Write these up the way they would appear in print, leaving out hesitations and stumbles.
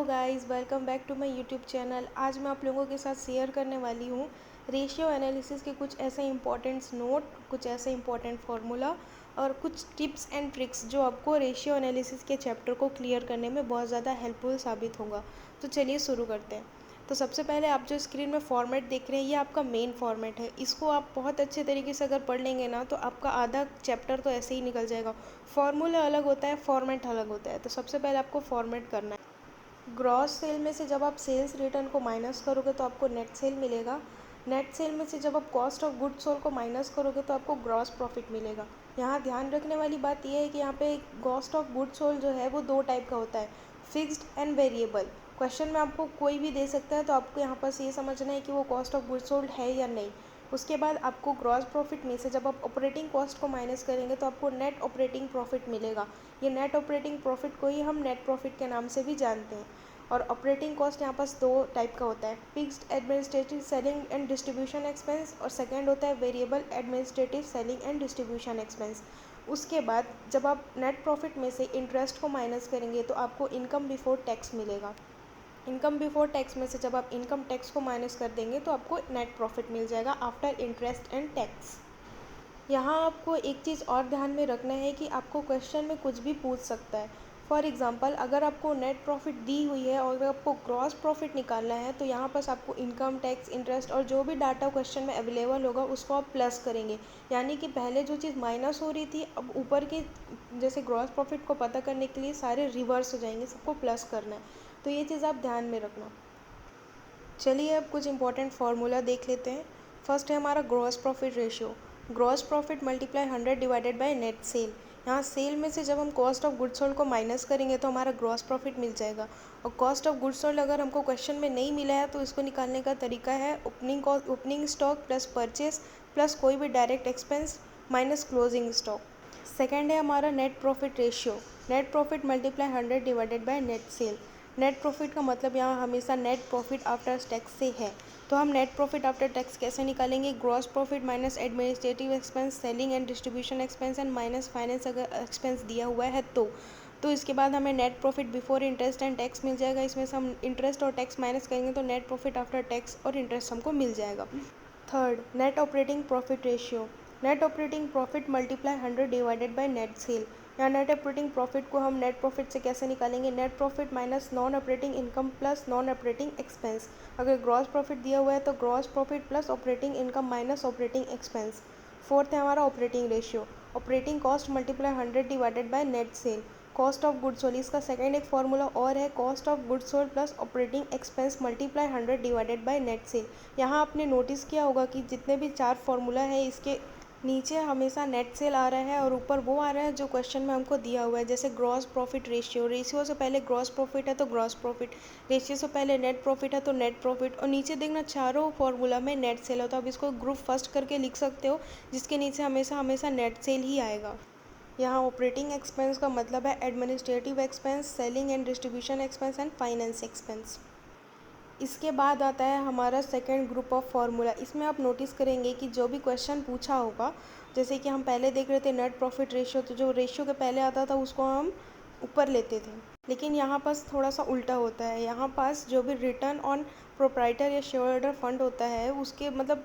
Hello guys, welcome back to my YouTube channel. आज मैं आप लोगों के साथ शेयर करने वाली हूँ रेशियो एनालिसिस के कुछ ऐसे इंपॉर्टेंट्स नोट, कुछ ऐसे इंपॉर्टेंट फार्मूला और कुछ टिप्स एंड ट्रिक्स जो आपको रेशियो एनालिसिस के चैप्टर को क्लियर करने में बहुत ज़्यादा हेल्पफुल साबित होगा। तो चलिए शुरू करते हैं। तो सबसे पहले आप जो स्क्रीन में फॉर्मेट देख रहे हैं ये आपका मेन फॉर्मेट है। इसको आप बहुत अच्छे तरीके से अगर पढ़ लेंगे ना तो आपका आधा चैप्टर तो ऐसे ही निकल जाएगा। फॉर्मूला अलग होता है, फॉर्मेट अलग होता है। तो सबसे पहले आपको फॉर्मेट करना है। ग्रॉस सेल में से जब आप सेल्स रिटर्न को माइनस करोगे तो आपको नेट सेल मिलेगा। नेट सेल में से जब आप कॉस्ट ऑफ गुड्स सोल्ड को माइनस करोगे तो आपको ग्रॉस प्रॉफिट मिलेगा। यहाँ ध्यान रखने वाली बात यह है कि यहाँ पे कॉस्ट ऑफ गुड्स सोल्ड जो है वो दो टाइप का होता है, फिक्स्ड एंड वेरिएबल। क्वेश्चन में आपको कोई भी दे सकता है, तो आपको यहाँ पर ये समझना है कि वो कॉस्ट ऑफ गुड्स सोल्ड है या नहीं। उसके बाद आपको ग्रॉस प्रॉफिट में से जब आप ऑपरेटिंग कॉस्ट को माइनस करेंगे तो आपको नेट ऑपरेटिंग प्रॉफिट मिलेगा। ये नेट ऑपरेटिंग प्रॉफिट को ही हम नेट प्रॉफिट के नाम से भी जानते हैं। और ऑपरेटिंग कॉस्ट यहाँ पास दो टाइप का होता है, fixed administrative selling and distribution expense और सेकंड होता है variable administrative selling and distribution expense. उसके बाद जब आप नेट प्रॉफिट में से इंटरेस्ट को माइनस करेंगे तो आपको इनकम बिफोर टैक्स मिलेगा। इनकम बिफोर टैक्स में से जब आप इनकम टैक्स को माइनस कर देंगे तो आपको नेट प्रॉफिट मिल जाएगा आफ्टर इंटरेस्ट एंड टैक्स। यहाँ आपको एक चीज़ और ध्यान में रखना है कि आपको क्वेश्चन में कुछ भी पूछ सकता है। फॉर एग्ज़ाम्पल, अगर आपको नेट प्रॉफिट दी हुई है और अगर आपको ग्रॉस प्रॉफिट निकालना है तो यहाँ पर आपको इनकम टैक्स, इंटरेस्ट और जो भी डाटा क्वेश्चन में अवेलेबल होगा उसको आप प्लस करेंगे। यानी कि पहले जो चीज़ माइनस हो रही थी अब ऊपर के जैसे ग्रॉस प्रॉफिट को पता करने के लिए सारे रिवर्स हो जाएंगे, सबको प्लस करना है। तो ये चीज़ आप ध्यान में रखना। चलिए अब कुछ इंपॉर्टेंट फार्मूला देख लेते हैं। फर्स्ट है हमारा gross profit ratio. Gross profit multiply 100 divided by net cell. यहाँ सेल में से जब हम कॉस्ट ऑफ गुड्स सोल्ड को माइनस करेंगे तो हमारा ग्रॉस प्रॉफिट मिल जाएगा। और कॉस्ट ऑफ गुड्स सोल्ड अगर हमको क्वेश्चन में नहीं मिला है तो इसको निकालने का तरीका है opening stock plus purchase plus कोई भी direct expense minus closing stock. Second है हमारा net profit ratio. Net profit multiply 100 divided by net cell. Net profit का मतलब यहाँ हमेशा नेट प्रॉफिट आफ्टर टैक्स से है। तो हम नेट प्रॉफिट आफ्टर टैक्स कैसे निकालेंगे? Gross profit minus administrative expense, selling and distribution expense and minus finance अगर एक्सपेंस दिया हुआ है तो इसके बाद हमें net profit before interest and tax मिल जाएगा। इसमें से हम इंटरेस्ट और टैक्स माइनस करेंगे तो नेट प्रॉफिट आफ्टर टैक्स और इंटरेस्ट हमको मिल जाएगा। Third, net operating profit ratio. Net operating profit multiply 100 divided by net cell. यहाँ नेट ऑपरेटिंग प्रॉफिट को हम नेट प्रॉफिट से कैसे निकालेंगे? Net profit minus non operating income plus non operating expense. अगर ग्रॉस प्रॉफिट दिया हुआ है तो gross profit plus operating income minus operating expense. Fourth है हमारा operating ratio. Operating cost multiply 100 divided by net cell. Cost of goods sold, इसका second एक formula और है, cost of goods sold plus operating expense multiply 100 divided by net cell. यहाँ आपने notice किया होगा कि जितने भी चार फॉर्मूला है इसके नीचे हमेशा नेट सेल आ रहा है और ऊपर वो आ रहा है जो क्वेश्चन में हमको दिया हुआ है। जैसे ग्रॉस प्रॉफिट रेशियो, रेशियो से पहले ग्रॉस प्रॉफिट है तो ग्रॉस प्रॉफिट, रेशियो से पहले नेट प्रॉफिट है तो नेट प्रॉफिट, और नीचे देखना चारों फॉर्मूला में नेट सेल हो। तो आप इसको ग्रुप फर्स्ट करके लिख सकते हो जिसके नीचे हमेशा हमेशा नेट सेल ही आएगा। यहाँ ऑपरेटिंग एक्सपेंस का मतलब है administrative expense, selling and distribution expense and finance expense. इसके बाद आता है हमारा सेकंड ग्रुप ऑफ फार्मूला। इसमें आप नोटिस करेंगे कि जो भी क्वेश्चन पूछा होगा, जैसे कि हम पहले देख रहे थे नेट प्रॉफिट रेशियो, तो जो रेशियो के पहले आता था उसको हम ऊपर लेते थे। लेकिन यहाँ पास थोड़ा सा उल्टा होता है। यहाँ पास जो भी रिटर्न ऑन प्रोप्राइटर या शेयर होल्डर फंड होता है उसके मतलब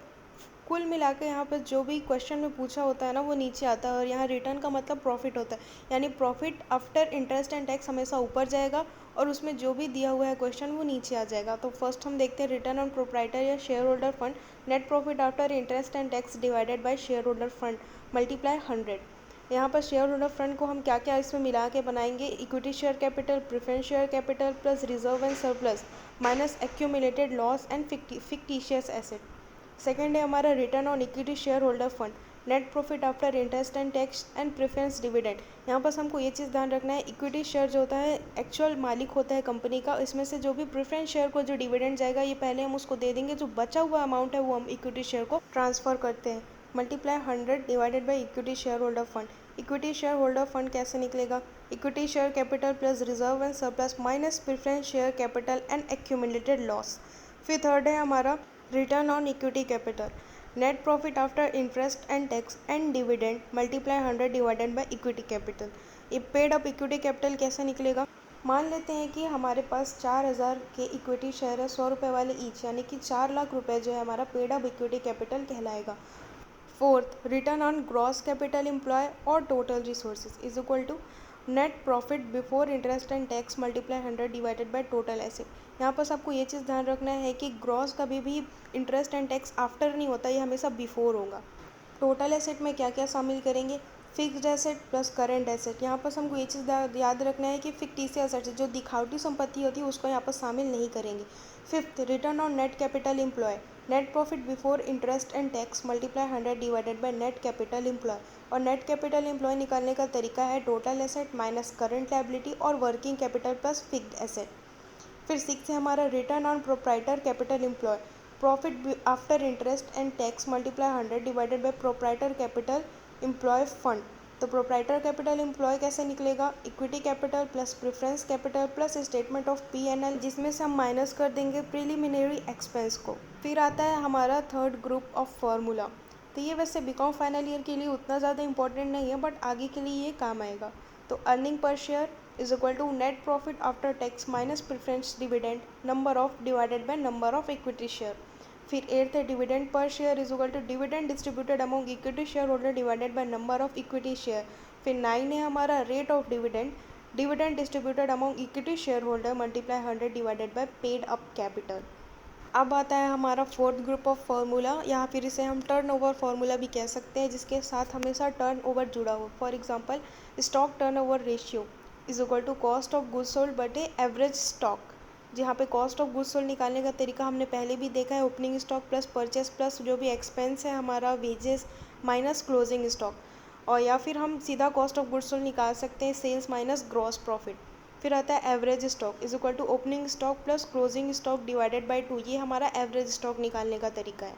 कुल मिला के यहाँ पर जो भी क्वेश्चन में पूछा होता है ना वो नीचे आता है। और यहाँ रिटर्न का मतलब प्रॉफिट होता है, यानी profit after interest and tax हमेशा ऊपर जाएगा और उसमें जो भी दिया हुआ है क्वेश्चन वो नीचे आ जाएगा। तो फर्स्ट हम देखते हैं रिटर्न ऑन प्रोप्राइटर या share holder fund. Net profit after interest and tax divided by share holder fund multiply 100। यहाँ पर शेयर होल्डर फंड को हम क्या क्या इसमें मिला के बनाएंगे? Equity share capital, preference share capital plus reserve and surplus minus accumulated loss and fictitious asset. Second है हमारा return on equity share holder fund, net profit after interest and tax and preference dividend. यहाँ पर हमको ये चीज़ ध्यान रखना है, equity share जो होता है एक्चुअल मालिक होता है कंपनी का, इसमें से जो भी प्रेफरेंस शेयर को जो डिविडेंड जाएगा ये पहले हम उसको दे देंगे, जो बचा हुआ अमाउंट है वो हम इक्विटी शेयर को ट्रांसफ़र करते हैं। Multiply 100 divided by equity share holder fund. Equity share holder fund कैसे निकलेगा? Equity share capital plus reserve and surplus minus preference share capital and accumulated loss. फिर थर्ड है हमारा return on equity capital, net profit after interest and tax and dividend multiply 100 divided by equity capital. ये paid up equity capital कैसे निकलेगा? मान लेते हैं कि हमारे पास 4,000 के इक्विटी शेयर है, 100 रुपये वाले ईच, यानी कि 4 लाख रुपए जो है हमारा पेड अप इक्विटी कैपिटल कहलाएगा। Fourth, return on gross capital employ और total resources is equal to net profit before interest and tax multiply 100 divided by total asset. यहाँ पर आपको ये चीज़ ध्यान रखना है कि ग्रॉस कभी भी इंटरेस्ट एंड टैक्स आफ्टर नहीं होता, ये हमेशा बिफोर होगा। टोटल एसेट में क्या क्या शामिल करेंगे? Fixed asset plus current asset. यहाँ पर हमको ये चीज़ याद रखना है कि फिक्टिशियस एसेट जो दिखावटी संपत्ति होती है उसको यहाँ पर शामिल नहीं करेंगे। Fifth, return on net capital employ, net profit before interest and tax multiply 100 divided by net capital employ. और नेट कैपिटल एम्प्लॉय निकालने का तरीका है total asset minus current liability और working capital plus fixed asset. फिर six है हमारा return on proprietor capital employ, profit after interest and tax multiply 100 divided by proprietor capital employ fund. तो proprietor capital employ कैसे निकलेगा? Equity capital plus preference capital plus statement of P&L, जिसमें से हम minus कर देंगे प्रिलिमिनरी एक्सपेंस को। फिर आता है हमारा थर्ड ग्रुप ऑफ फार्मूला। तो ये वैसे बीकॉम फाइनल ईयर के लिए उतना ज़्यादा इंपॉर्टेंट नहीं है, बट आगे के लिए ये काम आएगा। तो earning per share is equal to net profit after tax minus preference dividend number of divided by number of equity share. फिर एट्थ है dividend per share is equal to dividend distributed among equity share holder divided by number of equity share. फिर nine है हमारा rate of dividend, dividend distributed among equity share holder multiply 100 divided by paid up capital. अब आता है हमारा fourth group of formula, या फिर इसे हम टर्न ओवर फार्मूला भी कह सकते हैं, जिसके साथ हमेशा टर्न ओवर जुड़ा हो। For example, stock turn over ratio is equal to cost of goods sold बटे एवरेज स्टॉक, जहाँ पे कॉस्ट ऑफ गुड्स सोल्ड निकालने का तरीका हमने पहले भी देखा है, opening stock plus purchase plus जो भी एक्सपेंस है हमारा वेजेस माइनस क्लोजिंग स्टॉक। और या फिर हम सीधा कॉस्ट ऑफ गुड्स सोल्ड निकाल सकते हैं, सेल्स माइनस ग्रॉस प्रॉफिट। फिर आता है average stock is equal to opening stock plus closing stock divided by 2, ये हमारा एवरेज स्टॉक निकालने का तरीका है।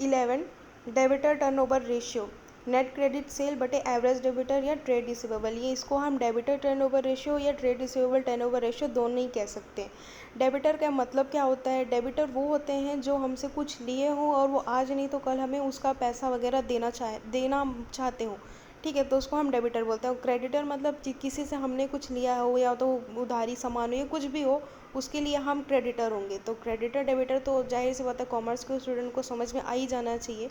11, debtor turnover ratio, net credit cell बटे एवरेज डेबिटर या ट्रेड रिसीवेबल, ये इसको हम डेबिटर टर्नओवर रेशियो या ट्रेड रिसीवेबल टर्नओवर रेशियो दोनों ही कह सकते हैं। डेबिटर का मतलब क्या होता है? डेबिटर वो होते हैं जो हमसे कुछ लिए हों और वो आज नहीं तो कल हमें उसका पैसा वगैरह देना चाहते हों, ठीक है, तो उसको हम डेबिटर बोलते हैं। क्रेडिटर मतलब किसी से हमने कुछ लिया हो या तो उधारी सामान हो या कुछ भी हो, उसके लिए हम क्रेडिटर होंगे। तो क्रेडिटर डेबिटर तो जाहिर सी बात है कॉमर्स के स्टूडेंट को समझ में आ ही जाना चाहिए।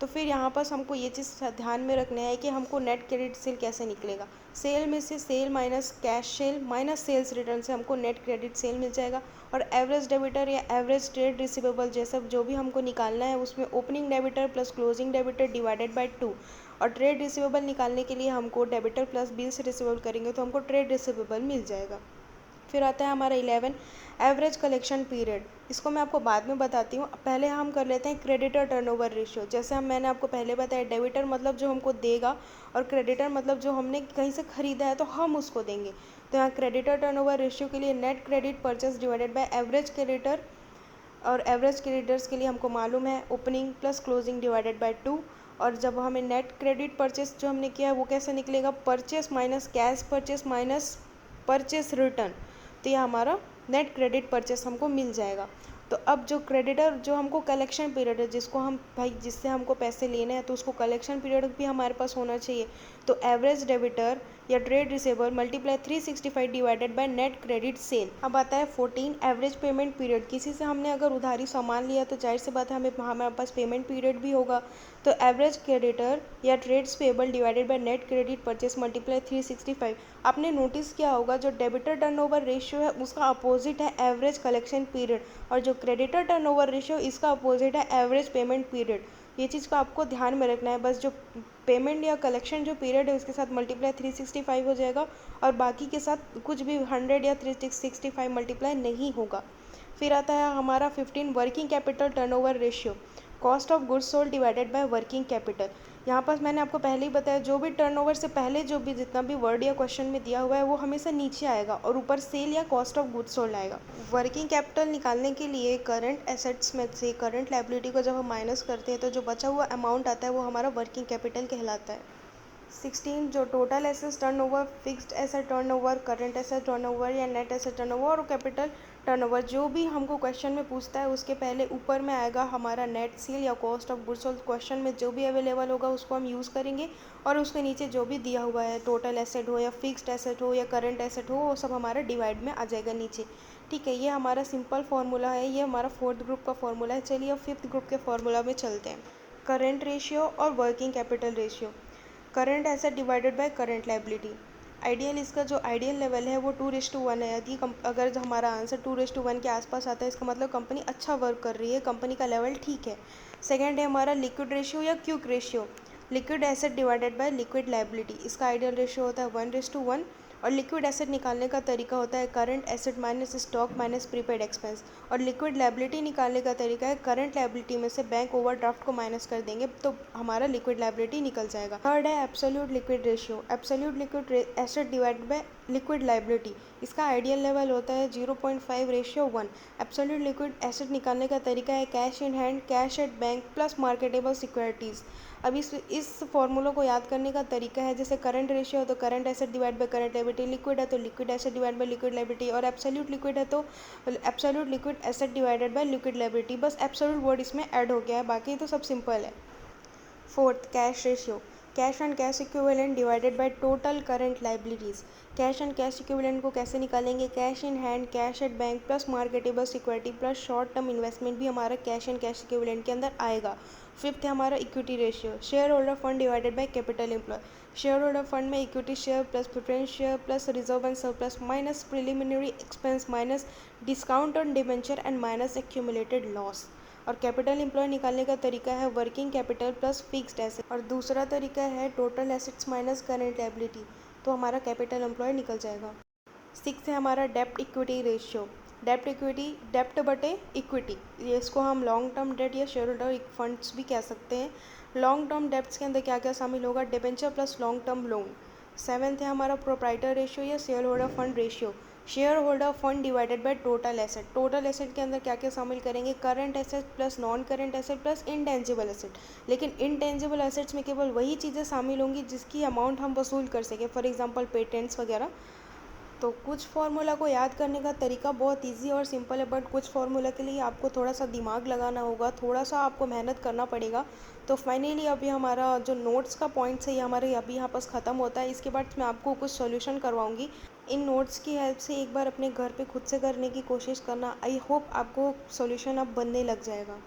तो फिर यहाँ पर हमको ये चीज़ ध्यान में रखना है कि हमको नेट क्रेडिट सेल कैसे निकलेगा। सेल में से sale minus cash sale minus sales return से हमको नेट क्रेडिट सेल मिल जाएगा। और एवरेज डेबिटर या एवरेज ट्रेड रिसीवेबल जैसा जो भी हमको निकालना है, उसमें opening debtor plus closing debtor divided by 2। और ट्रेड रिसीवेबल निकालने के लिए हमको डेबिटर प्लस बिल्स रिसीवेबल करेंगे तो हमको ट्रेड रिसीवेबल मिल जाएगा। फिर आता है हमारा 11, एवरेज कलेक्शन पीरियड, इसको मैं आपको बाद में बताती हूँ। पहले हम कर लेते हैं क्रेडिटर टर्नओवर रेशियो। जैसे मैंने आपको पहले बताया, डेबिटर मतलब जो हमको देगा और क्रेडिटर मतलब जो हमने कहीं से ख़रीदा है तो हम उसको देंगे। तो यहाँ क्रेडिटर टर्नओवर रेशियो के लिए net credit purchase divided by average creditor, और एवरेज क्रेडिटर्स के लिए हमको मालूम है opening plus closing divided by 2। और जब हमें नेट क्रेडिट परचेस जो हमने किया है वो कैसे निकलेगा? Purchase minus cash purchase minus purchase return, तो ये हमारा नेट क्रेडिट परचेस हमको मिल जाएगा। तो अब जो क्रेडिटर जो हमको कलेक्शन पीरियड है, जिसको हम भाई जिससे हमको पैसे लेने हैं, तो उसको कलेक्शन पीरियड भी हमारे पास होना चाहिए। तो एवरेज डेबिटर या trade receivable multiply 365 divided by net credit cell. अब आता है 14, एवरेज पेमेंट पीरियड। किसी से हमने अगर उधारी सामान लिया तो जाहिर सी बात है हमारे पास पेमेंट पीरियड भी होगा। तो एवरेज क्रेडिटर या trades payable divided by net credit purchase multiply 365। आपने नोटिस किया होगा जो डेबिटर टर्नओवर रेशियो है उसका अपोजिट है एवरेज कलेक्शन पीरियड, और जो क्रेडिटर टर्नओवर रेशियो इसका अपोजिट है एवरेज पेमेंट पीरियड। ये चीज़ को आपको ध्यान में रखना है। बस जो पेमेंट या कलेक्शन जो पीरियड है उसके साथ मल्टीप्लाई 365 हो जाएगा, और बाकी के साथ कुछ भी 100 या 365 मल्टीप्लाई नहीं होगा। फिर आता है हमारा 15, working capital turnover ratio, cost of goods sold divided by working capital. यहाँ पर मैंने आपको पहले ही बताया जो भी टर्नओवर से पहले जो भी जितना भी वर्ड या क्वेश्चन में दिया हुआ है वो हमेशा नीचे आएगा और ऊपर सेल या कॉस्ट ऑफ गुड्स सोल्ड आएगा। वर्किंग कैपिटल निकालने के लिए करंट एसेट्स में से करंट लायबिलिटी को जब हम माइनस करते हैं तो जो बचा हुआ अमाउंट आता है वो हमारा वर्किंग कैपिटल कहलाता है। 16, जो total assets turnover, fixed asset turnover, current asset turnover या नेट एसेट टर्नओवर और कैपिटल टर्नओवर। जो भी हमको क्वेश्चन में पूछता है उसके पहले ऊपर में आएगा हमारा नेट सेल या cost of goods sold. Question में जो भी अवेलेबल होगा उसको हम यूज़ करेंगे और उसके नीचे जो भी दिया हुआ है, टोटल एसेट हो या फिक्स्ड एसेट हो या करंट एसेट हो, वो सब हमारा डिवाइड में आ जाएगा नीचे। ठीक है, ये हमारा सिंपल फार्मूला है, ये हमारा फोर्थ ग्रुप का फार्मूला है। चलिए अब फिफ्थ ग्रुप के फार्मूला में चलते हैं। करंट रेशियो और working capital ratio. Current asset divided by current liability. Ideal, इसका जो आइडियल लेवल है वो 2:1 है। यदि अगर जो हमारा आंसर 2:1 के आसपास आता है, इसका मतलब कंपनी अच्छा वर्क कर रही है, कंपनी का लेवल ठीक है। सेकंड है हमारा लिक्विड रेशियो या quick ratio. Liquid asset divided by liquid liability. इसका आइडियल रेशियो होता है 1:1। और लिक्विड एसेट निकालने का तरीका होता है current asset minus stock minus prepaid expense. और लिक्विड लायबिलिटी निकालने का तरीका है करंट लायबिलिटी में से बैंक ओवरड्राफ्ट को माइनस कर देंगे तो हमारा लिक्विड लायबिलिटी निकल जाएगा। थर्ड है absolute liquid ratio. Absolute liquid asset divided by liquid liability. इसका आइडियल लेवल होता है 0.5:1। एब्सोल्यूट लिक्विड एसेट निकालने का तरीका है cash in hand, cash at bank plus marketable securities. अब इस फॉर्मूलों को याद करने का तरीका है, जैसे करंट रेशियो है तो current asset divide by current liability, liquid है तो liquid asset divide by liquid liability, और एब्सोल्यूट लिक्विड है तो absolute liquid asset divided by liquid liability. बस एब्सोल्यूट वर्ड इसमें ऐड हो गया है, बाकी तो सब सिंपल है। Fourth, cash ratio. Cash and cash equivalent divided by total current liabilities. Cash and cash equivalent को कैसे निकालेंगे? Cash in hand, cash at bank plus marketable security plus short term investment भी हमारा कैश एंड कैश इक्विवेलेंट के अंदर आएगा। Fifth है हमारा equity ratio. Share holder fund divided by capital employ. Share holder fund में equity share plus preference share plus reserve and surplus minus preliminary expense minus discount on debenture and minus accumulated loss. और capital employ निकालने का तरीका है working capital plus fixed asset, और दूसरा तरीका है total assets minus current liability, तो हमारा कैपिटल एम्प्लॉय निकल जाएगा। सिक्स है हमारा डेप्ट इक्विटी रेशियो। डेप्ट इक्विटी, डेप्ट बटे इक्विटी, ये इसको हम लॉन्ग टर्म डेट या शेयर होल्डर फंड्स भी कह सकते हैं। लॉन्ग टर्म डेप्ट्स के अंदर क्या क्या शामिल होगा? Debenture plus long term loan. Seventh है हमारा प्रोप्राइटर रेशियो या share holder fund ratio. Share holder fund divided by total asset. Total asset के अंदर क्या क्या शामिल करेंगे? Current asset plus non current asset plus intangible asset. लेकिन इंटेंजिबल एसेट्स में केवल वही चीज़ें शामिल होंगी जिसकी अमाउंट हम वसूल कर सकें, फॉर एग्जांपल पेटेंट्स वगैरह। तो कुछ फार्मूला को याद करने का तरीका बहुत इजी और सिंपल है, बट कुछ फार्मूला के लिए आपको थोड़ा सा दिमाग लगाना होगा, थोड़ा सा आपको मेहनत करना पड़ेगा। तो फाइनली अभी हमारा जो नोट्स का पॉइंट्स है ये हमारे अभी यहाँ पास ख़त्म होता है। इसके बाद मैं आपको कुछ सॉल्यूशन करवाऊँगी। इन नोट्स की हेल्प से एक बार अपने घर पे खुद से करने की कोशिश करना। आई होप आपको सॉल्यूशन अब बनने लग जाएगा।